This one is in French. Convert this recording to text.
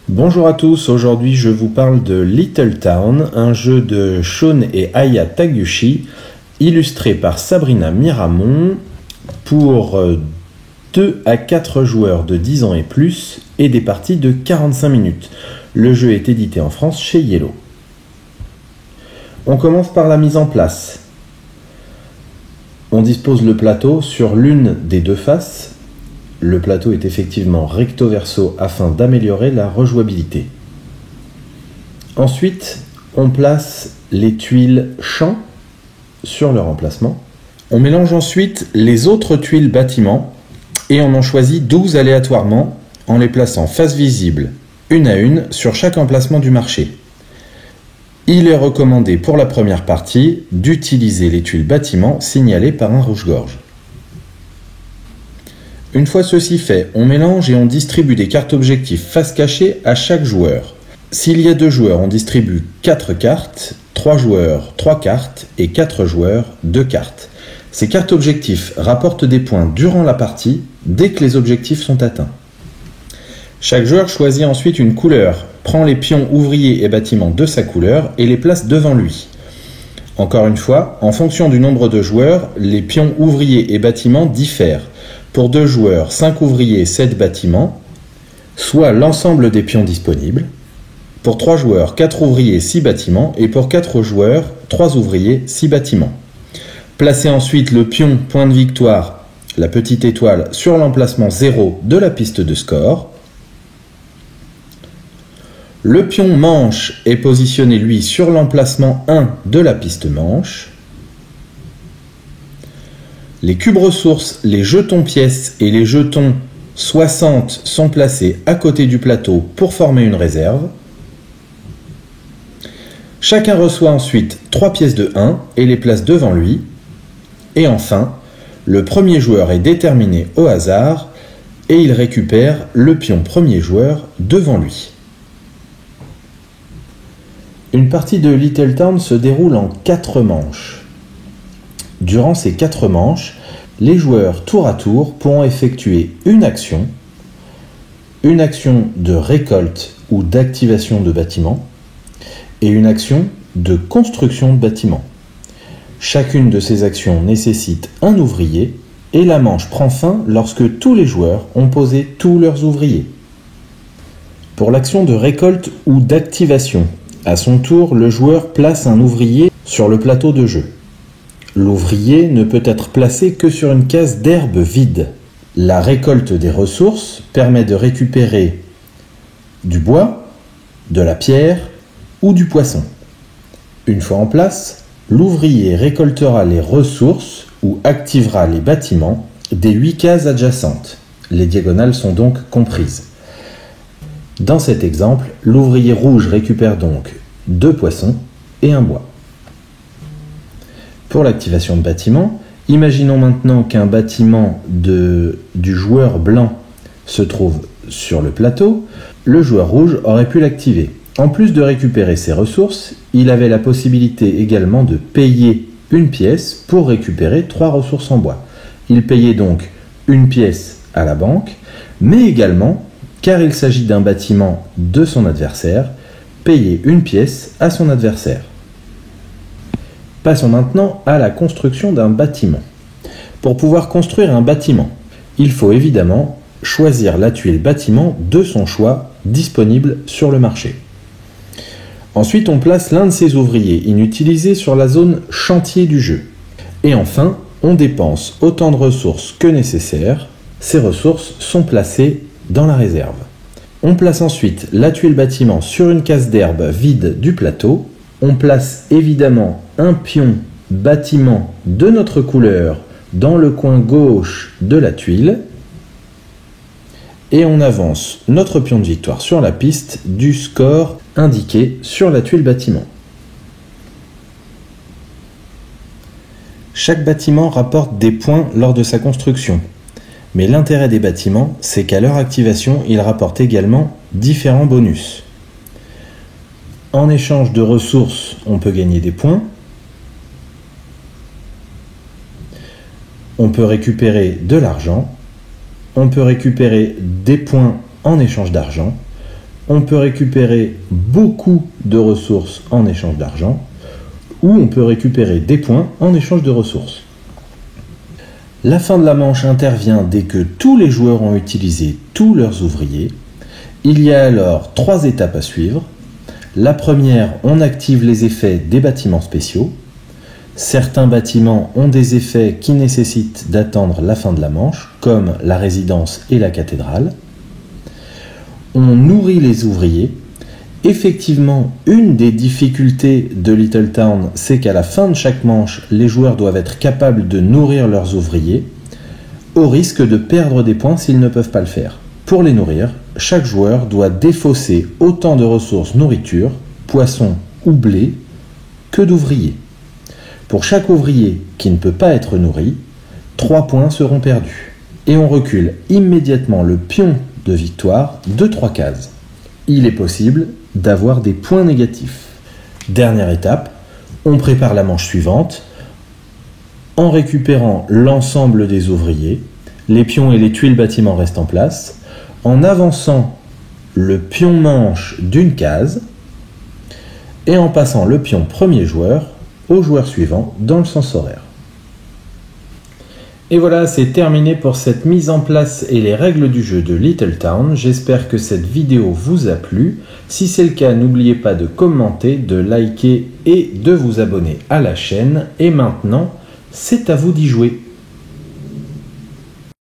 Bonjour à tous, aujourd'hui je vous parle de Little Town, un jeu de Shun et Aya Taguchi, illustré par Sabrina Miramon pour 2 à 4 joueurs de 10 ans et plus et des parties de 45 minutes. Le jeu est édité en France chez Yellow. On commence par la mise en place. On dispose le plateau sur l'une des deux faces. Le plateau est effectivement recto-verso afin d'améliorer la rejouabilité. Ensuite, on place les tuiles champ sur leur emplacement. On mélange ensuite les autres tuiles bâtiments et on en choisit 12 aléatoirement en les plaçant face visible, une à une, sur chaque emplacement du marché. Il est recommandé pour la première partie d'utiliser les tuiles bâtiments signalées par un rouge-gorge. Une fois ceci fait, on mélange et on distribue des cartes objectifs face cachée à chaque joueur. S'il y a 2 joueurs, on distribue 4 cartes, 3 joueurs 3 cartes et 4 joueurs 2 cartes. Ces cartes objectifs rapportent des points durant la partie dès que les objectifs sont atteints. Chaque joueur choisit ensuite une couleur, prend les pions ouvriers et bâtiments de sa couleur et les place devant lui. Encore une fois, en fonction du nombre de joueurs, les pions ouvriers et bâtiments diffèrent. Pour 2 joueurs, 5 ouvriers, 7 bâtiments, soit l'ensemble des pions disponibles. Pour 3 joueurs, 4 ouvriers, 6 bâtiments. Et pour 4 joueurs, 3 ouvriers, 6 bâtiments. Placez ensuite le pion point de victoire, la petite étoile, sur l'emplacement 0 de la piste de score. Le pion manche est positionné, lui, sur l'emplacement 1 de la piste manche. Les cubes ressources, les jetons pièces et les jetons 60 sont placés à côté du plateau pour former une réserve. Chacun reçoit ensuite 3 pièces de 1 et les place devant lui. Et enfin, le premier joueur est déterminé au hasard et il récupère le pion premier joueur devant lui. Une partie de Little Town se déroule en 4 manches. Durant ces 4 manches, les joueurs tour à tour pourront effectuer une action de récolte ou d'activation de bâtiments et une action de construction de bâtiments. Chacune de ces actions nécessite un ouvrier et la manche prend fin lorsque tous les joueurs ont posé tous leurs ouvriers. Pour l'action de récolte ou d'activation, à son tour, le joueur place un ouvrier sur le plateau de jeu. L'ouvrier ne peut être placé que sur une case d'herbe vide. La récolte des ressources permet de récupérer du bois, de la pierre ou du poisson. Une fois en place, l'ouvrier récoltera les ressources ou activera les bâtiments des 8 cases adjacentes. Les diagonales sont donc comprises. Dans cet exemple, l'ouvrier rouge récupère donc 2 poissons et un bois. Pour l'activation de bâtiment, imaginons maintenant qu'un bâtiment du joueur blanc se trouve sur le plateau. Le joueur rouge aurait pu l'activer. En plus de récupérer ses ressources, il avait la possibilité également de payer une pièce pour récupérer 3 ressources en bois. Il payait donc une pièce à la banque, mais également, car il s'agit d'un bâtiment de son adversaire, payer une pièce à son adversaire. Passons maintenant à la construction d'un bâtiment. Pour pouvoir construire un bâtiment, il faut évidemment choisir la tuile bâtiment de son choix disponible sur le marché. Ensuite, on place l'un de ses ouvriers inutilisés sur la zone chantier du jeu. Et enfin, on dépense autant de ressources que nécessaire. Ces ressources sont placées dans la réserve. On place ensuite la tuile bâtiment sur une case d'herbe vide du plateau. On place évidemment un pion bâtiment de notre couleur dans le coin gauche de la tuile et on avance notre pion de victoire sur la piste du score indiqué sur la tuile bâtiment. Chaque bâtiment rapporte des points lors de sa construction, mais l'intérêt des bâtiments, c'est qu'à leur activation, ils rapportent également différents bonus. En échange de ressources, on peut gagner des points. On peut récupérer de l'argent. On peut récupérer des points en échange d'argent. on peut récupérer beaucoup de ressources en échange d'argent, ou on peut récupérer des points en échange de ressources. La fin de la manche intervient dès que tous les joueurs ont utilisé tous leurs ouvriers. Il y a alors 3 étapes à suivre. La première, on active les effets des bâtiments spéciaux. Certains bâtiments ont des effets qui nécessitent d'attendre la fin de la manche, comme la résidence et la cathédrale. On nourrit les ouvriers. Effectivement, une des difficultés de Little Town, c'est qu'à la fin de chaque manche, les joueurs doivent être capables de nourrir leurs ouvriers, au risque de perdre des points s'ils ne peuvent pas le faire. Pour les nourrir, chaque joueur doit défausser autant de ressources nourriture, poissons ou blé, que d'ouvriers. Pour chaque ouvrier qui ne peut pas être nourri, 3 points seront perdus. Et on recule immédiatement le pion de victoire de 3 cases. Il est possible d'avoir des points négatifs. Dernière étape, on prépare la manche suivante en récupérant l'ensemble des ouvriers. Les pions et les tuiles bâtiments restent en place, en avançant le pion manche d'une case et en passant le pion premier joueur au joueur suivant dans le sens horaire. Et voilà, c'est terminé pour cette mise en place et les règles du jeu de Little Town. J'espère que cette vidéo vous a plu. Si c'est le cas, n'oubliez pas de commenter, de liker et de vous abonner à la chaîne. Et maintenant, c'est à vous d'y jouer.